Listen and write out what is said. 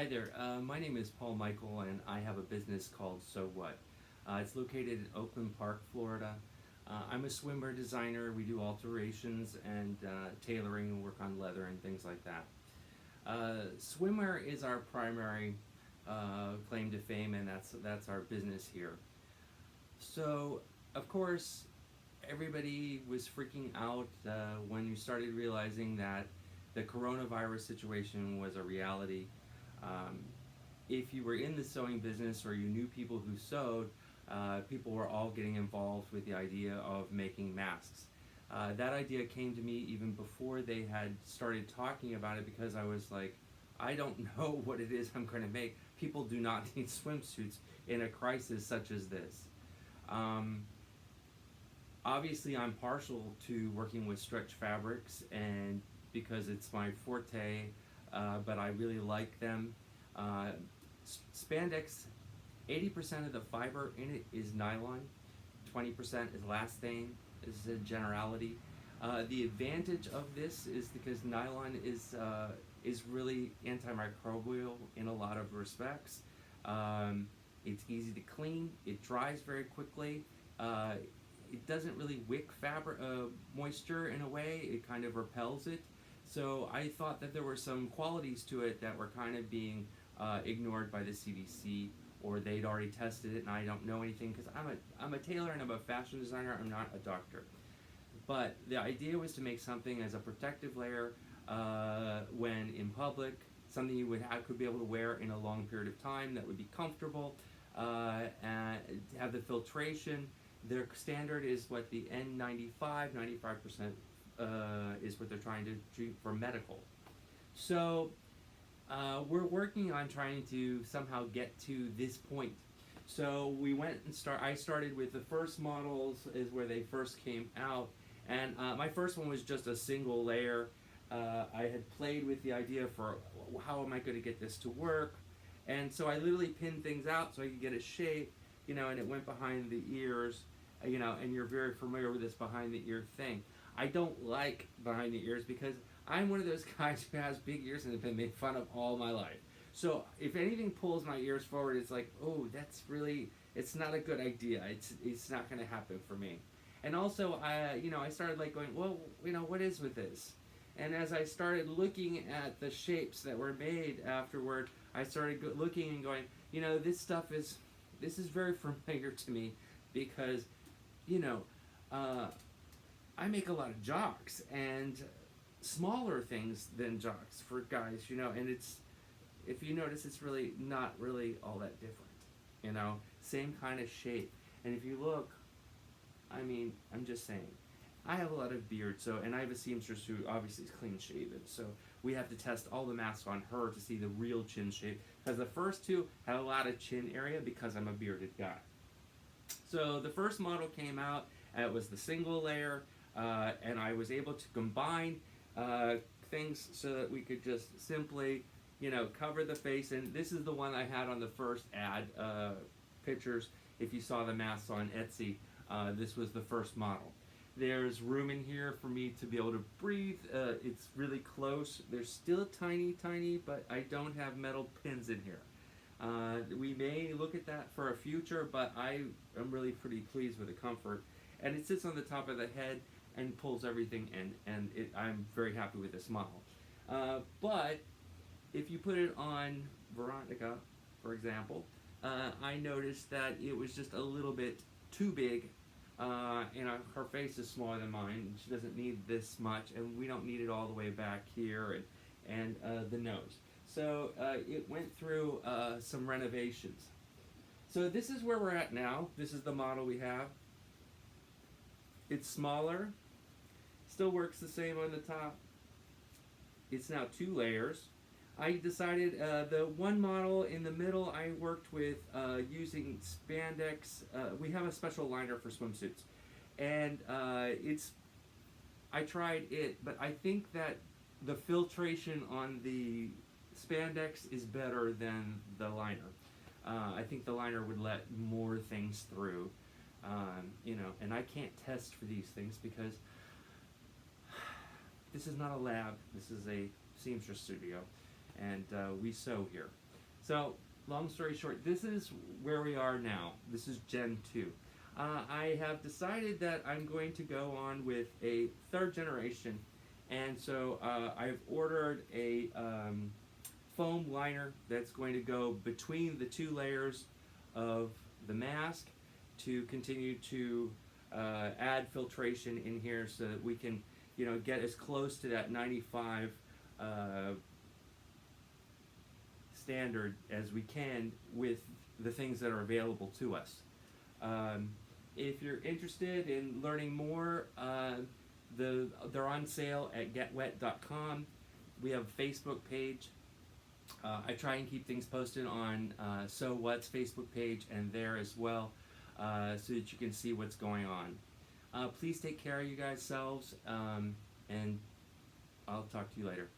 Hi there. My name is Paul Michael, and I have a business called So What. It's located in Oakland Park, Florida. I'm a swimwear designer. We do alterations and tailoring and work on leather and things like that. Swimwear is our primary claim to fame, and that's our business here. So, of course, everybody was freaking out when you started realizing that the coronavirus situation was a reality. Um, if you were in the sewing business or you knew people who sewed, people were all getting involved with the idea of making masks. That idea came to me even before they had started talking about it because I was like, I don't know what it is I'm going to make. People do not need swimsuits in a crisis such as this. Um, Obviously, I'm partial to working with stretch fabrics and because it's my forte, but I really like them. Uh, Spandex, 80% of the fiber in it is nylon, 20% is elastane, is a generality. The advantage of this is because nylon is really antimicrobial in a lot of respects. Um, it's easy to clean. It dries very quickly. Uh, it doesn't really wick fabric moisture in a way. It kind of repels it. So I thought that there were some qualities to it that were kind of being ignored by the CDC, or they'd already tested it and I don't know anything because I'm a tailor and I'm a fashion designer. I'm not a doctor. But the idea was to make something as a protective layer when in public, something you could be able to wear in a long period of time that would be comfortable, and have the filtration. Their standard is what the N95, 95% is what they're trying to do for medical. So we're working on trying to somehow get to this point. So we went and I started with the first models is where they first came out, and my first one was just a single layer. I had played with the idea for how am I going to get this to work, and so I literally pinned things out so I could get a shape, and it went behind the ears, and you're very familiar with this behind the ear thing. I don't like behind the ears because I'm one of those guys who has big ears and have been made fun of all my life. So if anything pulls my ears forward, it's like, oh, it's not a good idea. It's not going to happen for me. And also, I started like going, well, what is with this? And as I started looking at the shapes that were made afterward, I started looking and going, this is very familiar to me because, you know, uh, I make a lot of jocks and smaller things than jocks for guys, and if you notice, it's really not really all that different, same kind of shape. And if you look, I mean, I'm just saying, I have a lot of beard, and I have a seamstress who obviously is clean shaven, so we have to test all the masks on her to see the real chin shape, because the first two have a lot of chin area because I'm a bearded guy. So the first model came out, and it was the single layer, and I was able to combine uh, things so that we could just simply, cover the face. And this is the one I had on the first ad pictures. If you saw the masks on Etsy, this was the first model. There's room in here for me to be able to breathe. It's really close. There's still tiny, tiny, but I don't have metal pins in here. We may look at that for a future, but I am really pretty pleased with the comfort. And it sits on the top of the head and pulls everything in, and I'm very happy with this model. But if you put it on Veronica, for example, I noticed that it was just a little bit too big. Her face is smaller than mine, and she doesn't need this much, and we don't need it all the way back here, and the nose. So it went through some renovations. So this is where we're at now. This is the model we have. It's smaller, still works the same on the top. It's now 2 layers. I decided the one model in the middle I worked with using spandex. We have a special liner for swimsuits, and I tried it, but I think that the filtration on the spandex is better than the liner. I think the liner would let more things through, and I can't test for these things because this is not a lab. This is a seamstress studio, and we sew here. So, long story short, this is where we are now. This is Gen 2. I have decided that I'm going to go on with a third generation, and so I've ordered a foam liner that's going to go between the two layers of the mask to continue to add filtration in here so that we can, get as close to that 95 standard as we can with the things that are available to us. If you're interested in learning more, they're on sale at getwet.com. We have a Facebook page. I try and keep things posted on So What's Facebook page and there as well, so that you can see what's going on. Please take care of you guys selves, and I'll talk to you later.